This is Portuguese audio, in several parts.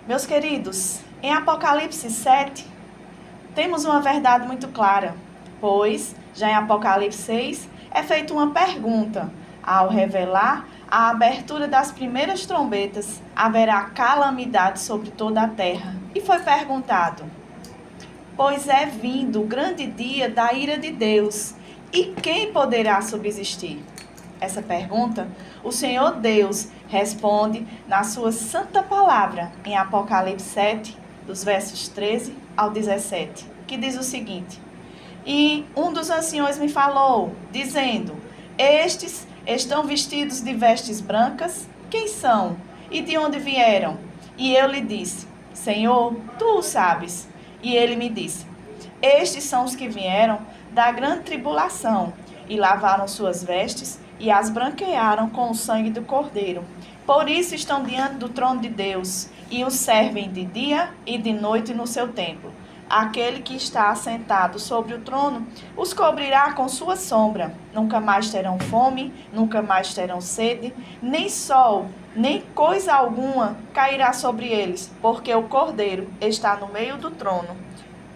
Meus queridos, em Apocalipse 7, temos uma verdade muito clara, pois, já em Apocalipse 6, é feita uma pergunta. Ao revelar a abertura das primeiras trombetas, haverá calamidade sobre toda a terra. E foi perguntado: pois é vindo o grande dia da ira de Deus, e quem poderá subsistir? Essa pergunta, o Senhor Deus responde na sua santa palavra, em Apocalipse 7, dos versos 13 ao 17, que diz o seguinte: e um dos anciões me falou, dizendo: estes estão vestidos de vestes brancas? Quem são? E de onde vieram? E eu lhe disse: Senhor, tu o sabes. E ele me disse: estes são os que vieram da grande tribulação, e lavaram suas vestes, e as branquearam com o sangue do Cordeiro. Por isso estão diante do trono de Deus, e o servem de dia e de noite no seu templo. Aquele que está assentado sobre o trono os cobrirá com sua sombra. Nunca mais terão fome, nunca mais terão sede, nem sol, nem coisa alguma cairá sobre eles, porque o Cordeiro está no meio do trono.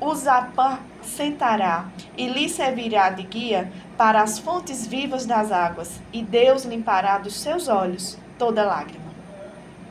Os apacentará e lhes servirá de guia para as fontes vivas das águas, e Deus limpará dos seus olhos toda lágrima.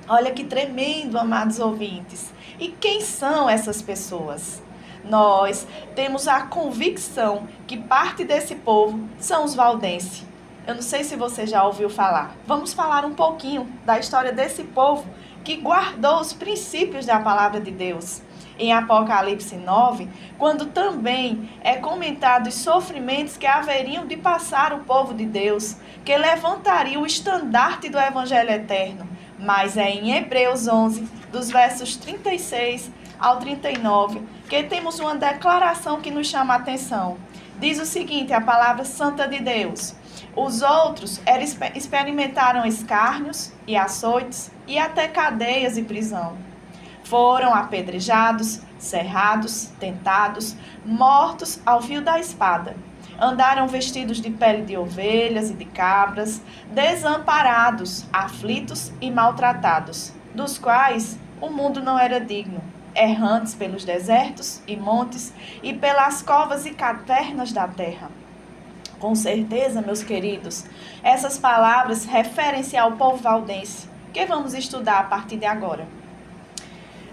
Olha que tremendo, amados ouvintes. E quem são essas pessoas? Nós temos a convicção que parte desse povo são os valdenses. Eu não sei se você já ouviu falar. Vamos falar um pouquinho da história desse povo que guardou os princípios da palavra de Deus. Em Apocalipse 9, quando também é comentado os sofrimentos que haveriam de passar o povo de Deus, que levantaria o estandarte do Evangelho eterno. Mas é em Hebreus 11, dos versos 36 ao 39, que temos uma declaração que nos chama a atenção. Diz o seguinte, a palavra santa de Deus: os outros experimentaram escárnios e açoites e até cadeias e prisão. Foram apedrejados, cerrados, tentados, mortos ao fio da espada. Andaram vestidos de pele de ovelhas e de cabras, desamparados, aflitos e maltratados, dos quais o mundo não era digno, errantes pelos desertos e montes e pelas covas e cavernas da terra. Com certeza, meus queridos, essas palavras referem-se ao povo valdense, que vamos estudar a partir de agora.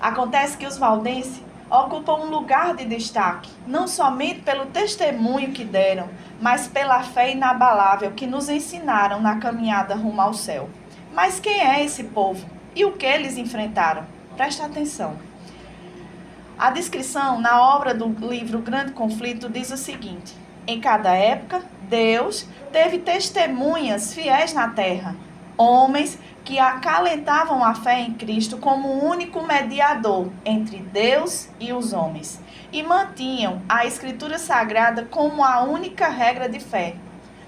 Acontece que os valdenses ocupam um lugar de destaque, não somente pelo testemunho que deram, mas pela fé inabalável que nos ensinaram na caminhada rumo ao céu. Mas quem é esse povo e o que eles enfrentaram? Presta atenção. A descrição na obra do livro Grande Conflito diz o seguinte: em cada época, Deus teve testemunhas fiéis na terra, homens que acalentavam a fé em Cristo como o único mediador entre Deus e os homens, e mantinham a Escritura Sagrada como a única regra de fé.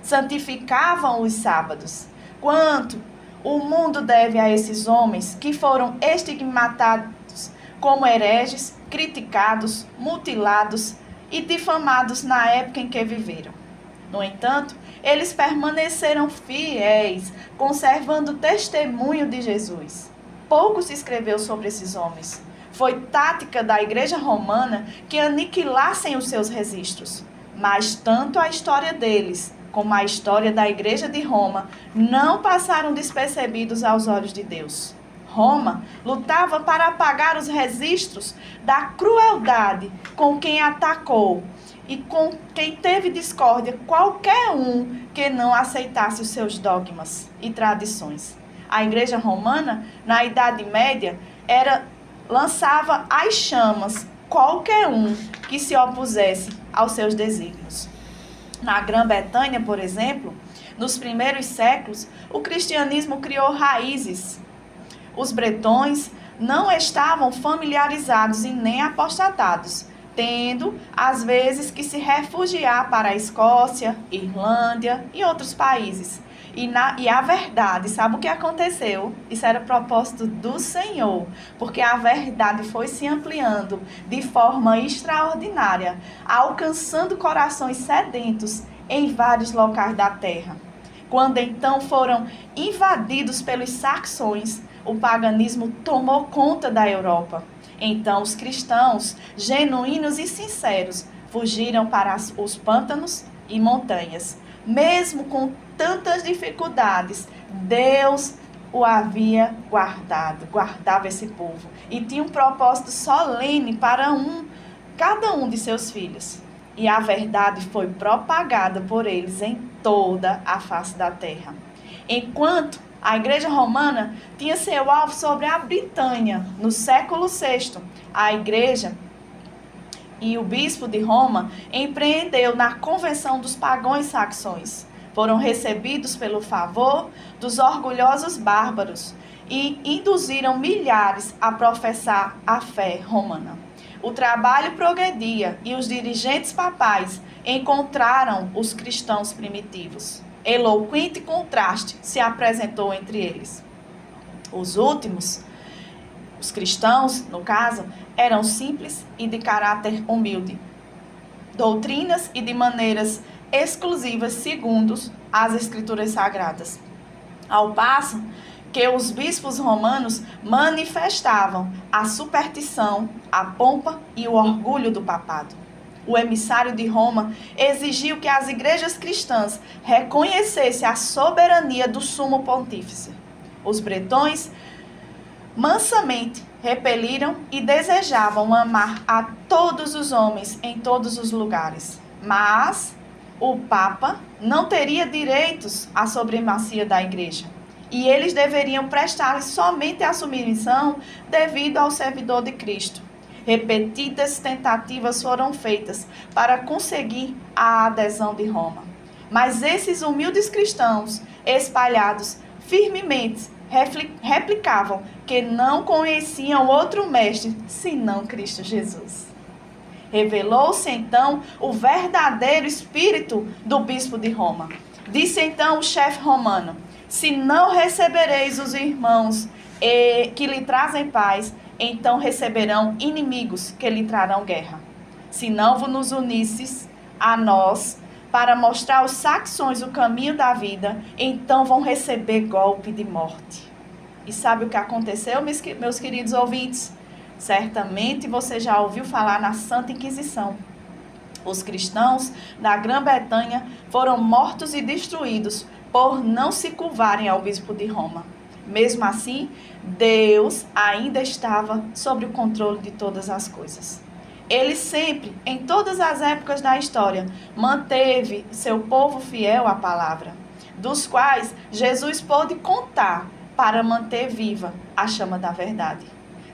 Santificavam os sábados. Quanto o mundo deve a esses homens que foram estigmatizados como hereges, criticados, mutilados e difamados na época em que viveram. No entanto, eles permaneceram fiéis, conservando o testemunho de Jesus. Pouco se escreveu sobre esses homens. Foi tática da Igreja Romana que aniquilassem os seus registros. Mas tanto a história deles como a história da Igreja de Roma não passaram despercebidos aos olhos de Deus. Roma lutava para apagar os registros da crueldade com quem atacou e com quem teve discórdia qualquer um que não aceitasse os seus dogmas e tradições. A Igreja Romana, na Idade Média, lançava às chamas qualquer um que se opusesse aos seus desígnios. Na Grã-Bretanha, por exemplo, nos primeiros séculos, o cristianismo criou raízes. Os bretões não estavam familiarizados e nem apostatados, tendo, às vezes, que se refugiar para a Escócia, Irlândia e outros países. E a verdade, sabe o que aconteceu? Isso era propósito do Senhor, porque a verdade foi se ampliando de forma extraordinária, alcançando corações sedentos em vários locais da terra. Quando então foram invadidos pelos saxões, o paganismo tomou conta da Europa. Então, os cristãos, genuínos e sinceros, fugiram para os pântanos e montanhas. Mesmo com tantas dificuldades, Deus o havia guardava esse povo. E tinha um propósito solene para cada um de seus filhos. E a verdade foi propagada por eles em toda a face da terra. Enquanto a Igreja Romana tinha seu alvo sobre a Britânia, no século VI, a Igreja e o bispo de Roma empreendeu na convenção dos pagãos saxões. Foram recebidos pelo favor dos orgulhosos bárbaros e induziram milhares a professar a fé romana. O trabalho progredia e os dirigentes papais encontraram os cristãos primitivos. Eloquente contraste se apresentou entre eles. Os últimos, os cristãos, no caso, eram simples e de caráter humilde. Doutrinas e de maneiras exclusivas segundo as Escrituras Sagradas. Ao passo que os bispos romanos manifestavam a superstição, a pompa e o orgulho do papado. O emissário de Roma exigiu que as igrejas cristãs reconhecessem a soberania do sumo pontífice. Os bretões mansamente repeliram e desejavam amar a todos os homens em todos os lugares. Mas o Papa não teria direitos à supremacia da igreja. E eles deveriam prestar-lhe somente a submissão devido ao servidor de Cristo. Repetidas tentativas foram feitas para conseguir a adesão de Roma. Mas esses humildes cristãos, espalhados firmemente, replicavam que não conheciam outro mestre senão Cristo Jesus. Revelou-se então o verdadeiro espírito do bispo de Roma. Disse então o chefe romano: se não recebereis os irmãos que lhe trazem paz, então receberão inimigos que lhe trarão guerra. Se não vos unisses a nós para mostrar aos saxões o caminho da vida, então vão receber golpe de morte. E sabe o que aconteceu, meus queridos ouvintes? Certamente você já ouviu falar na Santa Inquisição. Os cristãos da Grã-Bretanha foram mortos e destruídos por não se curvarem ao bispo de Roma. Mesmo assim, Deus ainda estava sob o controle de todas as coisas. Ele sempre, em todas as épocas da história, manteve seu povo fiel à palavra, dos quais Jesus pôde contar para manter viva a chama da verdade.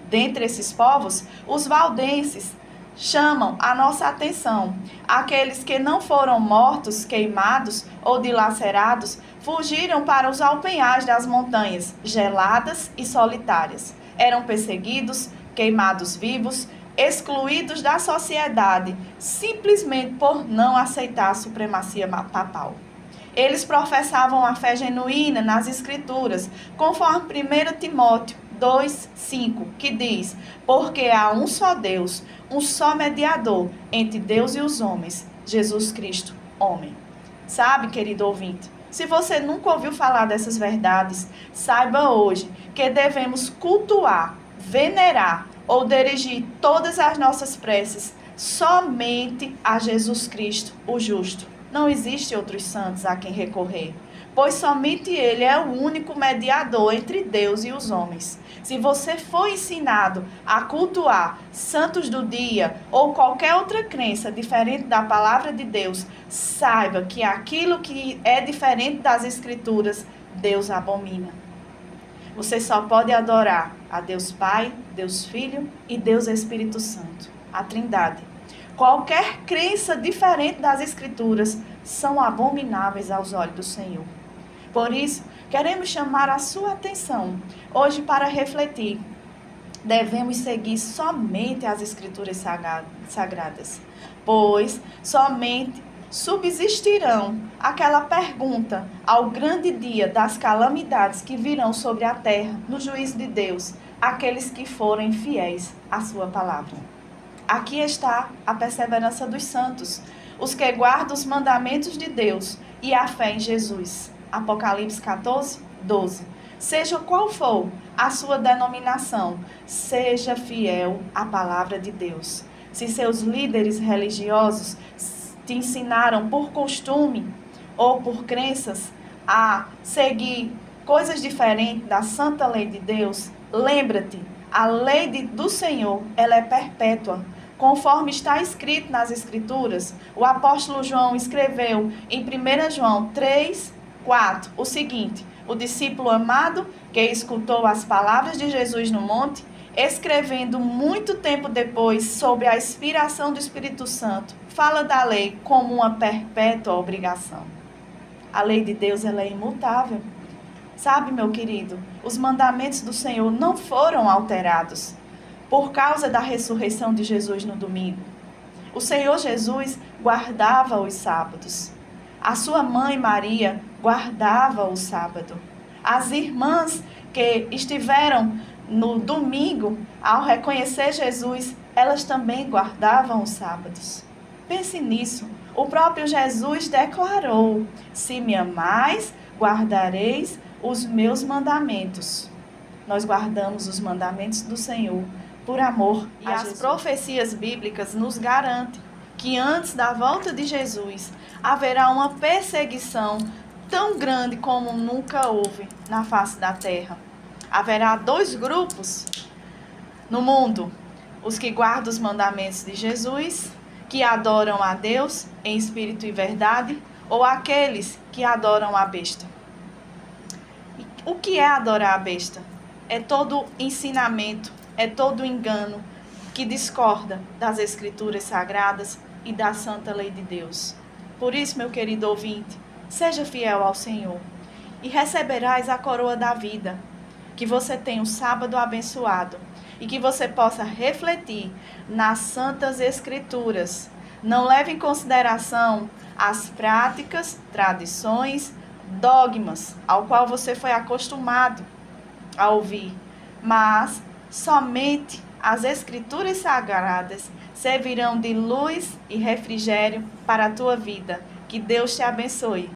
Dentre esses povos, os valdenses chamam a nossa atenção. Aqueles que não foram mortos, queimados ou dilacerados, fugiram para os alpenhais das montanhas, geladas e solitárias. Eram perseguidos, queimados vivos, excluídos da sociedade, simplesmente por não aceitar a supremacia papal. Eles professavam a fé genuína nas Escrituras, conforme 1 Timóteo 2:5, que diz: porque há um só Deus, um só mediador entre Deus e os homens, Jesus Cristo, homem. Sabe, querido ouvinte, se você nunca ouviu falar dessas verdades, saiba hoje que devemos cultuar, venerar ou dirigir todas as nossas preces somente a Jesus Cristo, o justo. Não existe outros santos a quem recorrer, pois somente Ele é o único mediador entre Deus e os homens. Se você for ensinado a cultuar santos do dia ou qualquer outra crença diferente da palavra de Deus, saiba que aquilo que é diferente das Escrituras, Deus abomina. Você só pode adorar a Deus Pai, Deus Filho e Deus Espírito Santo, a Trindade. Qualquer crença diferente das Escrituras são abomináveis aos olhos do Senhor. Por isso, queremos chamar a sua atenção hoje para refletir. Devemos seguir somente as Escrituras sagradas, pois somente subsistirão aquela pergunta ao grande dia das calamidades que virão sobre a terra no juízo de Deus, aqueles que forem fiéis à sua palavra. Aqui está a perseverança dos santos, os que guardam os mandamentos de Deus e a fé em Jesus. Apocalipse 14:12. Seja qual for a sua denominação. Seja fiel à palavra de Deus. Se seus líderes religiosos te ensinaram por costume ou por crenças a seguir coisas diferentes da santa lei de Deus, lembra-te, a lei do Senhor, ela é perpétua. Conforme está escrito nas Escrituras, o apóstolo João escreveu em 1 João 3, 4, o seguinte: o discípulo amado que escutou as palavras de Jesus no monte, escrevendo muito tempo depois sobre a inspiração do Espírito Santo, fala da lei como uma perpétua obrigação. A lei de Deus, ela é imutável. Sabe, meu querido, os mandamentos do Senhor não foram alterados por causa da ressurreição de Jesus no domingo. O Senhor Jesus guardava os sábados. A sua mãe Maria guardava o sábado. As irmãs que estiveram no domingo, ao reconhecer Jesus, elas também guardavam os sábados. Pense nisso. O próprio Jesus declarou: se me amais, guardareis os meus mandamentos. Nós guardamos os mandamentos do Senhor por amor a Jesus. As profecias bíblicas nos garantem que antes da volta de Jesus haverá uma perseguição tão grande como nunca houve na face da terra. Haverá 2 grupos no mundo: os que guardam os mandamentos de Jesus, que adoram a Deus em espírito e verdade, ou aqueles que adoram a besta. O que é adorar a besta? É todo ensinamento, é todo engano que discorda das Escrituras Sagradas e da santa lei de Deus. Por isso, meu querido ouvinte, seja fiel ao Senhor e receberás a coroa da vida. Que você tenha um sábado abençoado e que você possa refletir nas santas Escrituras. Não leve em consideração as práticas, tradições, dogmas ao qual você foi acostumado a ouvir, mas somente as Escrituras Sagradas servirão de luz e refrigério para a tua vida. Que Deus te abençoe.